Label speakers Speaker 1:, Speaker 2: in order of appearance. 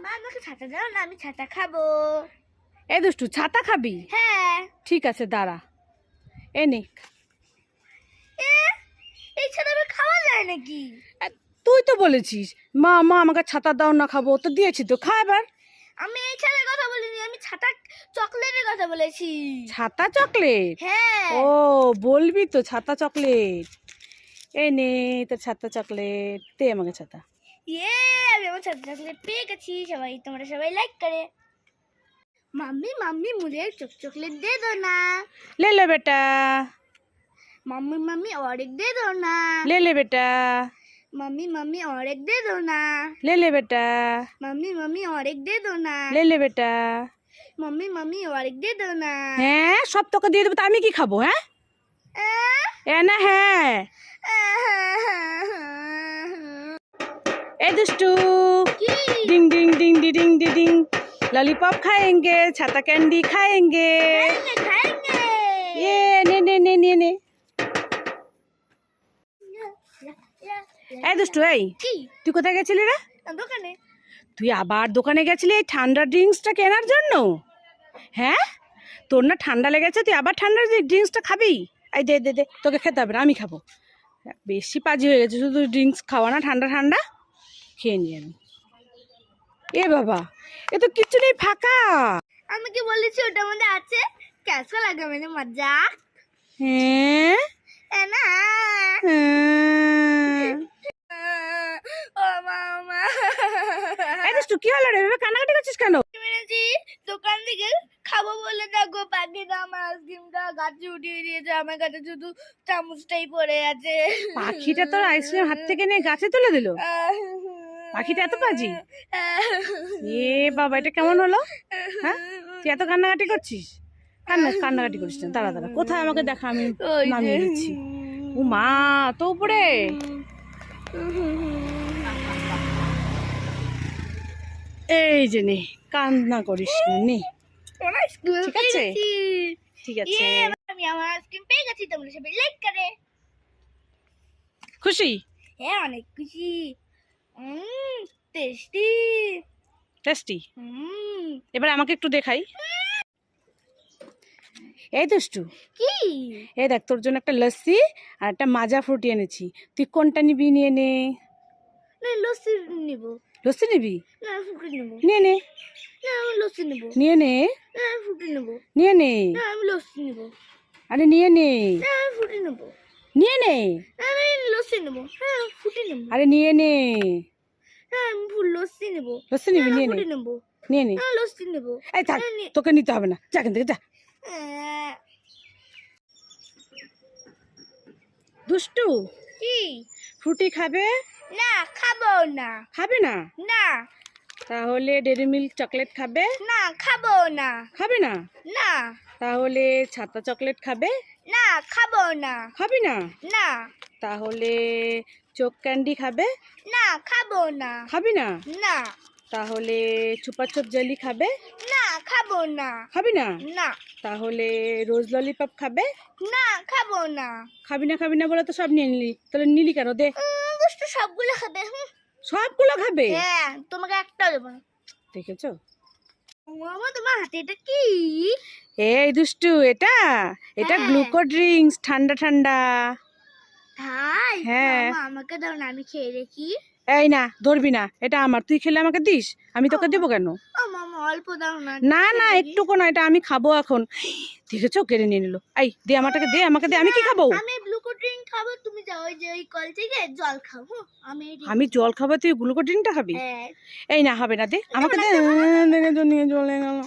Speaker 1: মা আমাকে ছাতা দাও না, আমি ছাতা খাবো।
Speaker 2: এই দুষ্টু, ছাতা খাবি?
Speaker 1: হ্যাঁ।
Speaker 2: ঠিক আছে, দাঁড়া, এ নে।
Speaker 1: এই ছাতা আবার খাওয়া যায় নাকি?
Speaker 2: তুই তো বলেছিস মা মা আমাকে ছাতা দাও না, খাবো তো, দিয়েছি তো, খা এবার।
Speaker 1: আমি এই ছাতার কথা বলিনি, আমি ছাতা চকলেটের কথা বলেছি।
Speaker 2: ছাতা চকলেট?
Speaker 1: হ্যাঁ।
Speaker 2: ও, বলবি তো ছাতা চকলেট। এই নে তো ছাতা চকলেট, দে আমাকে ছাতা।
Speaker 1: আমি আমার ছাতা চকলেট পেয়ে গেছি। তোমরা সবাই লাইক করে। मम्मी मम्मी मुझे एक चॉकलेट दे दो ना।
Speaker 2: ले ले बेटा।
Speaker 1: मम्मी मम्मी और एक दे दो ना।
Speaker 2: ले ले बेटा।
Speaker 1: मम्मी मम्मी और एक दे दो ना।
Speaker 2: ले ले बेटा।
Speaker 1: मम्मी मम्मी और एक दे दो ना।
Speaker 2: ले ले बेटा।
Speaker 1: मम्मी मम्मी और एक दे दो ना।
Speaker 2: হ্যাঁ, সব তোকে দিয়ে দেবো, তা আমি কি খাবো? হ্যাঁ এ না, হ্যাঁ। ए दुष्टू, डिंग डिंग डिंग डिंग डिंग डिंग डिंग, लॉलीपॉप खाएंगे, छाता कैंडी खाएंगे।
Speaker 1: खाएंगे।
Speaker 2: ये ने ने ने ने ने। ए दुष्टू, এই তুই কোথায় গেছিলি রে?
Speaker 1: দোকানে।
Speaker 2: তুই আবার দোকানে গেছিলি এই ঠান্ডা ড্রিঙ্কসটা কেনার জন্য? হ্যাঁ, তোর না ঠান্ডা লেগেছে, তুই আবার ঠান্ডা ড্রিঙ্কসটা খাবি? এই দে দে দে, তোকে খেতে হবে না, আমি খাবো। বেশি পাজি হয়ে গেছে, শুধু ড্রিঙ্কস খাওয়া না, ঠান্ডা ঠান্ডা খেয়ে নিয়ে আমি। এ বাবা, এ তো কিচ্ছু নেই, ফাঁকা।
Speaker 1: আমি কি বলেছি ওটার মধ্যে আছে? कैसा लगा मैंने मजाक?
Speaker 2: হ্যাঁ
Speaker 1: ना। ও মামা,
Speaker 2: এই দুষ্টু, কি হলো রে? এভাবে কান্নাকাটি করছিস কেন?
Speaker 1: মেরেছি দোকান থেকে খাবো বলে, দেখো পাখিটা আমার আইসক্রিমটা গাছে উঠিয়ে দিয়েছে, আমার কাছে শুধু চামচটাই পড়ে আছে।
Speaker 2: পাখিটা তোর আইসক্রিম হাত থেকে নিয়ে গাছে তুলে দিল? পাখিটা এত পাজি? এ বাবা, এটা কেমন হলো? হ্যাঁ, তুই এত কান্নাকাটি করছিস? কান্নাকাটি করিস না, দাঁড়া দাঁড়া, কোথায় আমাকে দেখা, আমি নামিয়ে দিচ্ছি। ও মা, তো উপরে। এই যে নে, কান্না করিস না, নে, ঠিক আছে ঠিক আছে।
Speaker 1: আমি আমার আইসক্রিম পেয়ে গেছি, তোমরা সবাই লাইক করে।
Speaker 2: খুশি?
Speaker 1: হ্যাঁ, অনেক খুশি। Tasty
Speaker 2: tasty. এবার আমাকে একটু দেখাই। এই দুষ্টু,
Speaker 1: কি?
Speaker 2: এই দেখ, তোর জন্য একটা লস্যি আর একটা মাজা ফ্রুটি এনেছি, তুই কোনটা নিবি? নিয়ে নে।
Speaker 1: না, লস্যি নিব।
Speaker 2: লস্যি নিবি?
Speaker 1: না, ফ্রুটি নেব।
Speaker 2: নিয়ে নে।
Speaker 1: না, আমি লস্যি নেব।
Speaker 2: নিয়ে নে।
Speaker 1: না, আমি ফ্রুটি নেব।
Speaker 2: নিয়ে নে।
Speaker 1: না, আমি লস্যি নেব।
Speaker 2: আরে নিয়ে নে।
Speaker 1: না, আমি ফ্রুটি নেব।
Speaker 2: নিয়ে নে।
Speaker 1: না, আমি লস্যি নেব। হ্যাঁ, ফ্রুটি নেব।
Speaker 2: আরে নিয়ে নে।
Speaker 1: হ্যাঁ, আমি লস্যি নেব।
Speaker 2: লস্যি নিবি? নিয়ে নে।
Speaker 1: ফ্রুটি নেব।
Speaker 2: নিয়ে নে।
Speaker 1: না, লস্যি নেব।
Speaker 2: এই থাক, তোকে নিতে হবে না, যা এখান থেকে, যা। দুষ্টু,
Speaker 1: কি?
Speaker 2: ফ্রুটি খাবে?
Speaker 1: না, খাবো না।
Speaker 2: খাবে না?
Speaker 1: না।
Speaker 2: তাহলে ডেরি মিল্ক চকলেট খাবে?
Speaker 1: না, খাবো না।
Speaker 2: খাবে না?
Speaker 1: না।
Speaker 2: তাহলে ছাতা চকলেট খাবে?
Speaker 1: না, খাবো না।
Speaker 2: খাবি না?
Speaker 1: না।
Speaker 2: তাহলে চোক ক্যান্ডি খাবে?
Speaker 1: না, খাবো না।
Speaker 2: খাবি না?
Speaker 1: না।
Speaker 2: তাহলে চুপাচুপ জেলি খাবে?
Speaker 1: না, খাবো না।
Speaker 2: খাবি না?
Speaker 1: না।
Speaker 2: তাহলে রোজ ললিপপ খাবে?
Speaker 1: না, খাবো না।
Speaker 2: খাবি না বলে তো সব নিয়ে নিলি, তাহলে নিলি কেন? দে।
Speaker 1: দুষ্টু সবগুলো খাবে।
Speaker 2: সবগুলো খাবে?
Speaker 1: হ্যাঁ, তোমাকে একটাও দেবো না।
Speaker 2: দেখেছো?
Speaker 1: মামা, তোমার হাতে এটা কি?
Speaker 2: এই দুষ্টু, এটা
Speaker 1: হ্যাঁ।
Speaker 2: গ্লুকো ড্রিঙ্কস, ঠান্ডা ঠান্ডা।
Speaker 1: তাই?
Speaker 2: হ্যাঁ।
Speaker 1: মামা, আমাকে দাও না, আমি খেয়ে দেখি।
Speaker 2: এই না, ধরবি না, এটা আমার, তুই খেলে আমাকে দিস, আমি তোকে দেবো কেন?
Speaker 1: ও মামা, অল্প দাও না।
Speaker 2: না না, একটুকু না, এটা আমি খাবো এখন। দেখেছো, কেড়ে নিয়ে নিল। এই দে, আমাকে দে, আমি কি খাবো?
Speaker 1: আমি গ্লুকো ড্রিঙ্ক খাবো, তুমি যাও ওই যে ওই কল থেকে জল খাবো।
Speaker 2: আমি জল খাবো, তুই গ্লুকো ড্রিঙ্কটা খাবি?
Speaker 1: হ্যাঁ।
Speaker 2: এই না, হবে না, দে আমাকে, দে। দেখে তো নিয়ে চলে গেল।